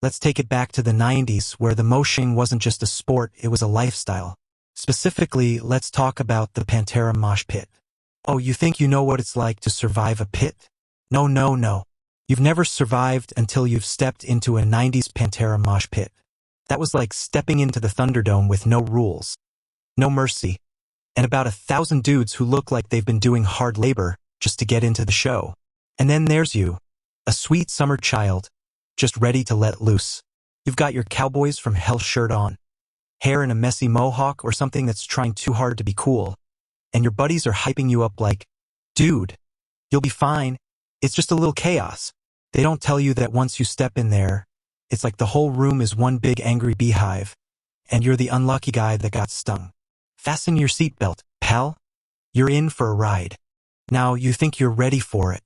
Let's take it back to the 90s where the moshing wasn't just a sport, it was a lifestyle. Specifically, let's talk about the Pantera mosh pit. Oh, you think you know what it's like to survive a pit? No, no, no. You've never survived until you've stepped into a 90s Pantera mosh pit. That was like stepping into the Thunderdome with no rules, no mercy, and about 1,000 dudes who look like they've been doing hard labor just to get into the show. And then there's you, a sweet summer child, just ready to let loose. You've got your Cowboys from Hell shirt on, hair in a messy mohawk or something that's trying too hard to be cool, and your buddies are hyping you up like, dude, you'll be fine. It's just a little chaos. They don't tell you that once you step in there, it's like the whole room is one big angry beehive, and you're the unlucky guy that got stung. Fasten your seatbelt, pal. You're in for a ride. Now you think you're ready for it.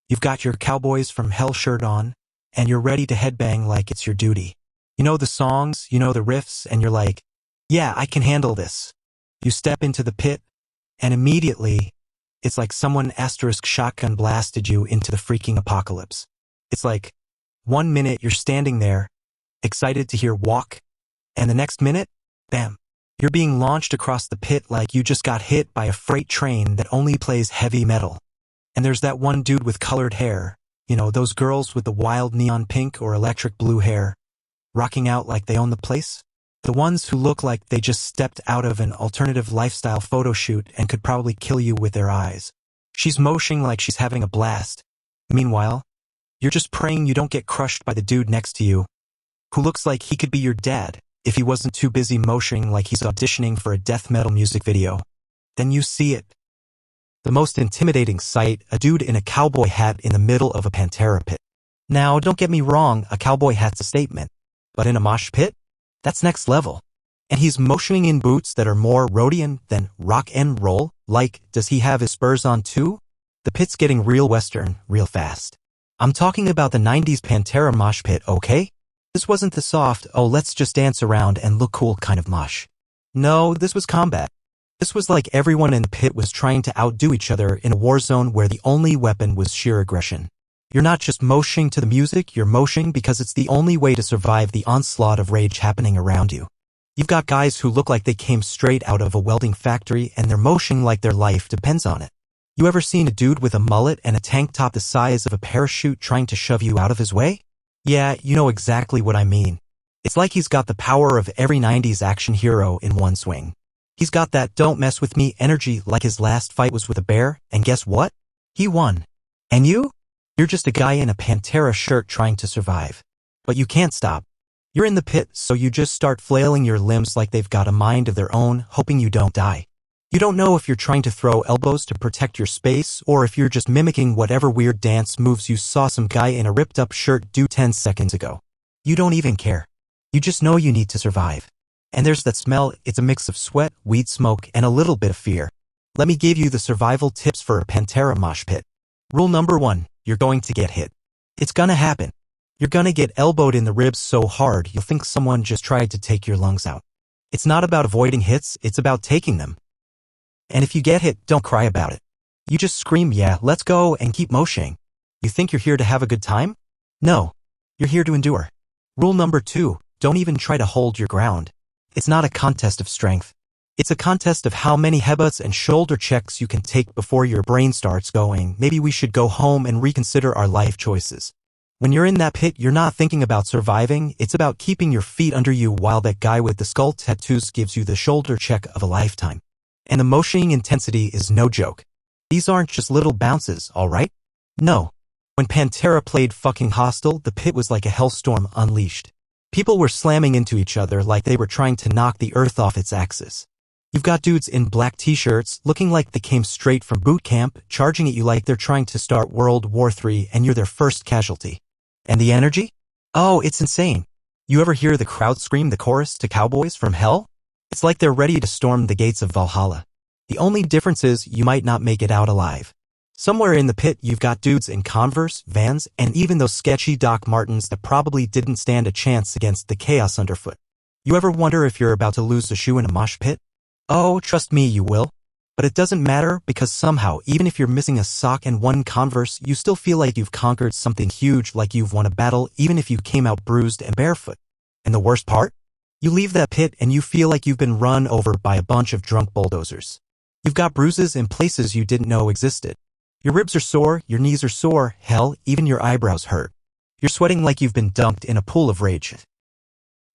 You've got your Cowboys from Hell shirt on, and you're ready to headbang like it's your duty. You know the songs, you know the riffs, and you're like, yeah, I can handle this. You step into the pit, and immediately, it's like someone asterisk shotgun blasted you into the freaking apocalypse. It's like, 1 minute you're standing there, excited to hear walk, and the next minute, bam, you're being launched across the pit like you just got hit by a freight train that only plays heavy metal. And there's that one dude with colored hair, you know, those girls with the wild neon pink or electric blue hair, rocking out like they own the place. The ones who look like they just stepped out of an alternative lifestyle photo shoot and could probably kill you with their eyes. She's moshing like she's having a blast. Meanwhile, you're just praying you don't get crushed by the dude next to you, who looks like he could be your dad if he wasn't too busy moshing like he's auditioning for a death metal music video. Then you see it. The most intimidating sight, a dude in a cowboy hat in the middle of a Pantera pit. Now, don't get me wrong, a cowboy hat's a statement. But in a mosh pit? That's next level. And he's motioning in boots that are more Rhodian than rock and roll. Like, does he have his spurs on too? The pit's getting real Western, real fast. I'm talking about the 90s Pantera mosh pit, okay? This wasn't the soft, oh let's just dance around and look cool kind of mosh. No, this was combat. This was like everyone in the pit was trying to outdo each other in a war zone where the only weapon was sheer aggression. You're not just moshing to the music, you're moshing because it's the only way to survive the onslaught of rage happening around you. You've got guys who look like they came straight out of a welding factory and they're moshing like their life depends on it. You ever seen a dude with a mullet and a tank top the size of a parachute trying to shove you out of his way? Yeah, you know exactly what I mean. It's like he's got the power of every 90s action hero in one swing. He's got that don't mess with me energy like his last fight was with a bear, and guess what? He won. And you? You're just a guy in a Pantera shirt trying to survive. But you can't stop. You're in the pit, so you just start flailing your limbs like they've got a mind of their own, hoping you don't die. You don't know if you're trying to throw elbows to protect your space or if you're just mimicking whatever weird dance moves you saw some guy in a ripped-up shirt do 10 seconds ago. You don't even care. You just know you need to survive. And there's that smell, it's a mix of sweat, weed smoke, and a little bit of fear. Let me give you the survival tips for a Pantera mosh pit. Rule number 1, you're going to get hit. It's gonna happen. You're gonna get elbowed in the ribs so hard you'll think someone just tried to take your lungs out. It's not about avoiding hits, it's about taking them. And if you get hit, don't cry about it. You just scream, yeah, let's go, and keep moshing. You think you're here to have a good time? No. You're here to endure. Rule number 2, don't even try to hold your ground. It's not a contest of strength. It's a contest of how many headbutts and shoulder checks you can take before your brain starts going, maybe we should go home and reconsider our life choices. When you're in that pit, you're not thinking about surviving, it's about keeping your feet under you while that guy with the skull tattoos gives you the shoulder check of a lifetime. And the moshing intensity is no joke. These aren't just little bounces, alright? No. When Pantera played fucking Hostile, the pit was like a hellstorm unleashed. People were slamming into each other like they were trying to knock the earth off its axis. You've got dudes in black t-shirts looking like they came straight from boot camp, charging at you like they're trying to start World War III and you're their first casualty. And the energy? Oh, it's insane. You ever hear the crowd scream the chorus to Cowboys from Hell? It's like they're ready to storm the gates of Valhalla. The only difference is you might not make it out alive. Somewhere in the pit you've got dudes in Converse, Vans, and even those sketchy Doc Martens that probably didn't stand a chance against the chaos underfoot. You ever wonder if you're about to lose a shoe in a mosh pit? Oh, trust me, you will. But it doesn't matter because somehow, even if you're missing a sock and one Converse, you still feel like you've conquered something huge, like you've won a battle, even if you came out bruised and barefoot. And the worst part? You leave that pit and you feel like you've been run over by a bunch of drunk bulldozers. You've got bruises in places you didn't know existed. Your ribs are sore, your knees are sore, hell, even your eyebrows hurt. You're sweating like you've been dunked in a pool of rage.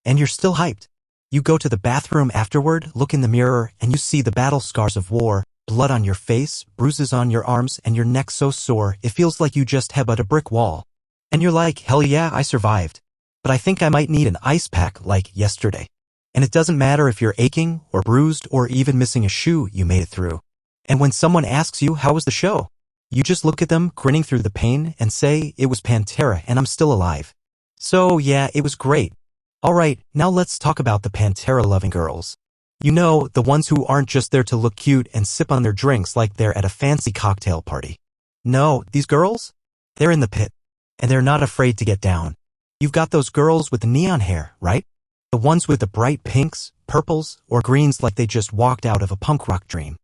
And you're still hyped. You go to the bathroom afterward, look in the mirror, and you see the battle scars of war, blood on your face, bruises on your arms, and your neck so sore it feels like you just headbutt a brick wall. And you're like, hell yeah, I survived. But I think I might need an ice pack like yesterday. And it doesn't matter if you're aching or bruised or even missing a shoe, you made it through. And when someone asks you, how was the show? You just look at them, grinning through the pain, and say, it was Pantera and I'm still alive. So yeah, it was great. Alright, now let's talk about the Pantera-loving girls. You know, the ones who aren't just there to look cute and sip on their drinks like they're at a fancy cocktail party. No, these girls? They're in the pit. And they're not afraid to get down. You've got those girls with the neon hair, right? The ones with the bright pinks, purples, or greens like they just walked out of a punk rock dream.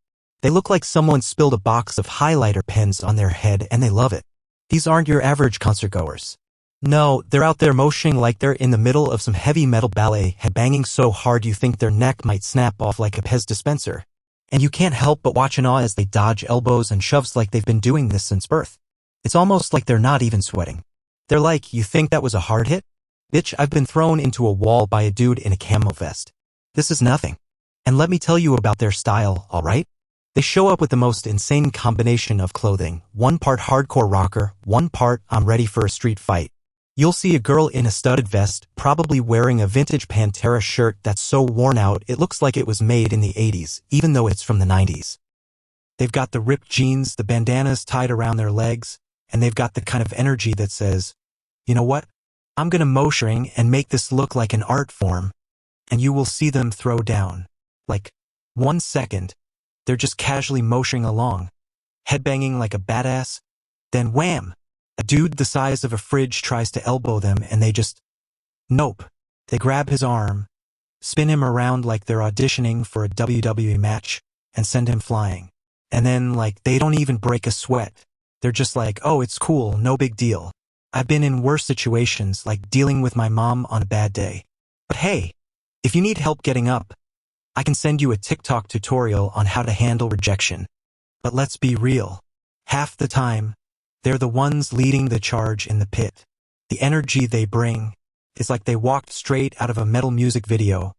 They look like someone spilled a box of highlighter pens on their head and they love it. These aren't your average concert goers. No, they're out there moshing like they're in the middle of some heavy metal ballet, headbanging so hard you think their neck might snap off like a Pez dispenser. And you can't help but watch in awe as they dodge elbows and shoves like they've been doing this since birth. It's almost like they're not even sweating. They're like, you think that was a hard hit? Bitch, I've been thrown into a wall by a dude in a camo vest. This is nothing. And let me tell you about their style, alright? They show up with the most insane combination of clothing, one part hardcore rocker, one part I'm ready for a street fight. You'll see a girl in a studded vest, probably wearing a vintage Pantera shirt that's so worn out it looks like it was made in the 80s, even though it's from the 90s. They've got the ripped jeans, the bandanas tied around their legs, and they've got the kind of energy that says, you know what? I'm gonna moshing and make this look like an art form. And you will see them throw down. Like, 1 second, they're just casually moshing along, headbanging like a badass, then wham! A dude the size of a fridge tries to elbow them and they just... Nope. They grab his arm, spin him around like they're auditioning for a WWE match, and send him flying. And then, like, they don't even break a sweat. They're just like, oh, it's cool, no big deal. I've been in worse situations, like dealing with my mom on a bad day. But hey, if you need help getting up, I can send you a TikTok tutorial on how to handle rejection. But let's be real. Half the time, they're the ones leading the charge in the pit. The energy they bring is like they walked straight out of a metal music video.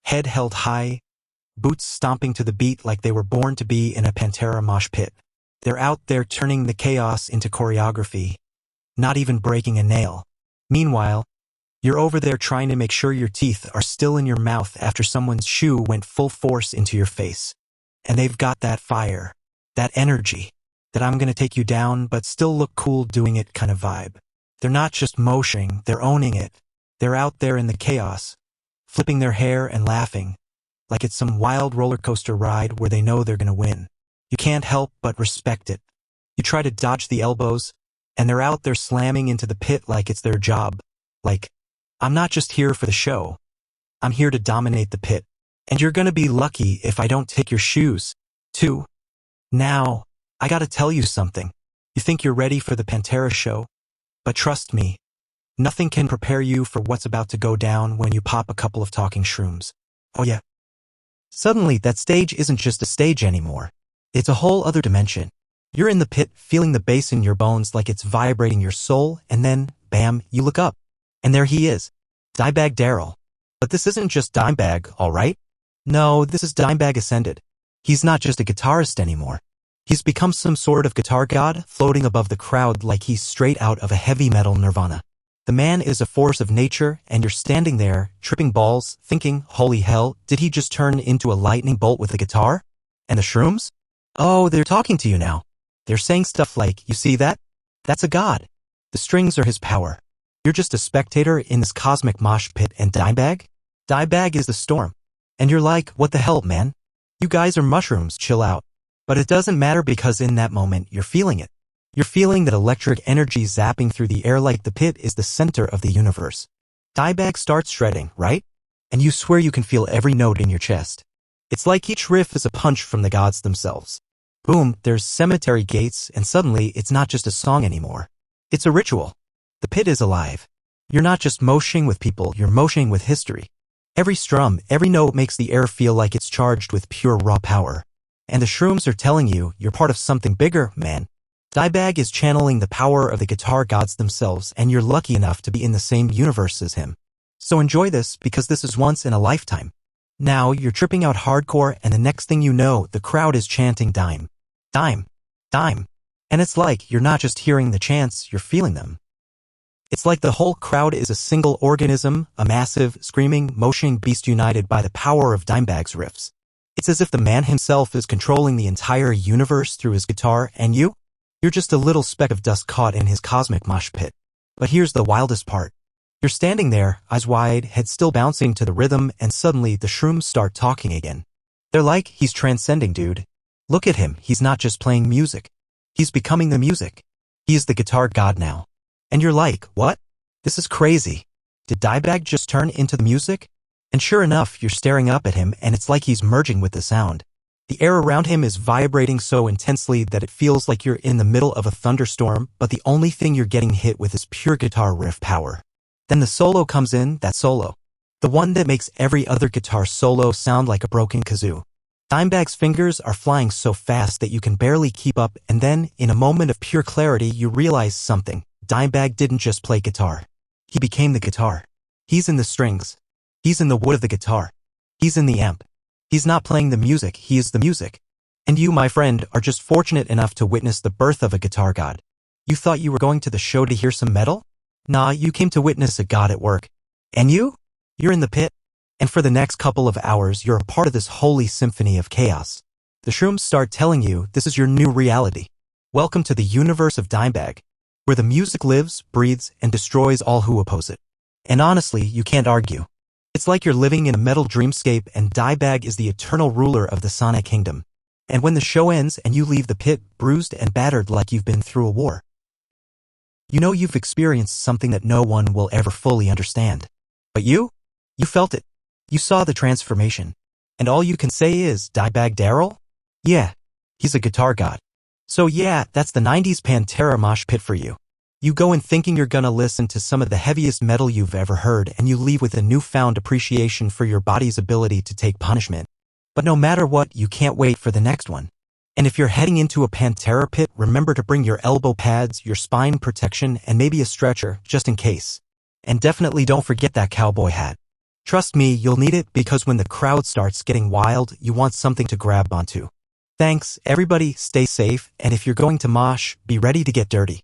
Head held high, boots stomping to the beat like they were born to be in a Pantera mosh pit. They're out there turning the chaos into choreography, not even breaking a nail. Meanwhile, you're over there trying to make sure your teeth are still in your mouth after someone's shoe went full force into your face. And they've got that fire, that energy, that I'm gonna take you down but still look cool doing it kind of vibe. They're not just moshing, they're owning it. They're out there in the chaos, flipping their hair and laughing, like it's some wild roller coaster ride where they know they're gonna win. You can't help but respect it. You try to dodge the elbows, and they're out there slamming into the pit like it's their job. Like, I'm not just here for the show. I'm here to dominate the pit. And you're gonna be lucky if I don't take your shoes, too. Now, I gotta tell you something. You think you're ready for the Pantera show? But trust me, nothing can prepare you for what's about to go down when you pop a couple of talking shrooms. Oh yeah. Suddenly, that stage isn't just a stage anymore. It's a whole other dimension. You're in the pit, feeling the bass in your bones like it's vibrating your soul, and then, bam, you look up. And there he is. Dimebag Darrell. But this isn't just Dimebag, alright? No, this is Dimebag Ascended. He's not just a guitarist anymore. He's become some sort of guitar god, floating above the crowd like he's straight out of a heavy metal nirvana. The man is a force of nature, and you're standing there, tripping balls, thinking, holy hell, did he just turn into a lightning bolt with a guitar? And the shrooms? Oh, they're talking to you now. They're saying stuff like, you see that? That's a god. The strings are his power. You're just a spectator in this cosmic mosh pit, and Dimebag? Dimebag is the storm. And you're like, what the hell, man? You guys are mushrooms, chill out. But it doesn't matter because in that moment, you're feeling it. You're feeling that electric energy zapping through the air like the pit is the center of the universe. Dimebag starts shredding, right? And you swear you can feel every note in your chest. It's like each riff is a punch from the gods themselves. Boom, there's cemetery gates, and suddenly it's not just a song anymore. It's a ritual. The pit is alive. You're not just moshing with people, you're moshing with history. Every strum, every note makes the air feel like it's charged with pure raw power. And the shrooms are telling you you're part of something bigger, man. Dimebag is channeling the power of the guitar gods themselves, and you're lucky enough to be in the same universe as him. So enjoy this, because this is once in a lifetime. Now you're tripping out hardcore, and the next thing you know, the crowd is chanting dime. Dime. Dime. And it's like you're not just hearing the chants, you're feeling them. It's like the whole crowd is a single organism, a massive, screaming, moshing beast united by the power of Dimebag's riffs. It's as if the man himself is controlling the entire universe through his guitar, and you're just a little speck of dust caught in his cosmic mosh pit. But here's the wildest part. You're standing there, eyes wide, head still bouncing to the rhythm, and suddenly the shrooms start talking again. They're like, he's transcending, dude. Look at him, he's not just playing music. He's becoming the music. He is the guitar god now. And you're like, what? This is crazy. Did Dimebag just turn into the music? And sure enough, you're staring up at him, and it's like he's merging with the sound. The air around him is vibrating so intensely that it feels like you're in the middle of a thunderstorm, but the only thing you're getting hit with is pure guitar riff power. Then the solo comes in, that solo. The one that makes every other guitar solo sound like a broken kazoo. Dimebag's fingers are flying so fast that you can barely keep up, and then, in a moment of pure clarity, you realize something. Dimebag didn't just play guitar. He became the guitar. He's in the strings. He's in the wood of the guitar. He's in the amp. He's not playing the music, he is the music. And you, my friend, are just fortunate enough to witness the birth of a guitar god. You thought you were going to the show to hear some metal? Nah, you came to witness a god at work. And you're in the pit. And for the next couple of hours, you're a part of this holy symphony of chaos. The shrooms start telling you this is your new reality. Welcome to the universe of Dimebag, where the music lives, breathes, and destroys all who oppose it. And honestly, you can't argue. It's like you're living in a metal dreamscape, and Dimebag is the eternal ruler of the Sonic Kingdom. And when the show ends and you leave the pit, bruised and battered like you've been through a war, you know you've experienced something that no one will ever fully understand. But you felt it. You saw the transformation. And all you can say is, Dimebag Darrell? Yeah, he's a guitar god. So yeah, that's the 90s Pantera mosh pit for you. You go in thinking you're gonna listen to some of the heaviest metal you've ever heard, and you leave with a newfound appreciation for your body's ability to take punishment. But no matter what, you can't wait for the next one. And if you're heading into a Pantera pit, remember to bring your elbow pads, your spine protection, and maybe a stretcher, just in case. And definitely don't forget that cowboy hat. Trust me, you'll need it, because when the crowd starts getting wild, you want something to grab onto. Thanks, everybody, stay safe, and if you're going to mosh, be ready to get dirty.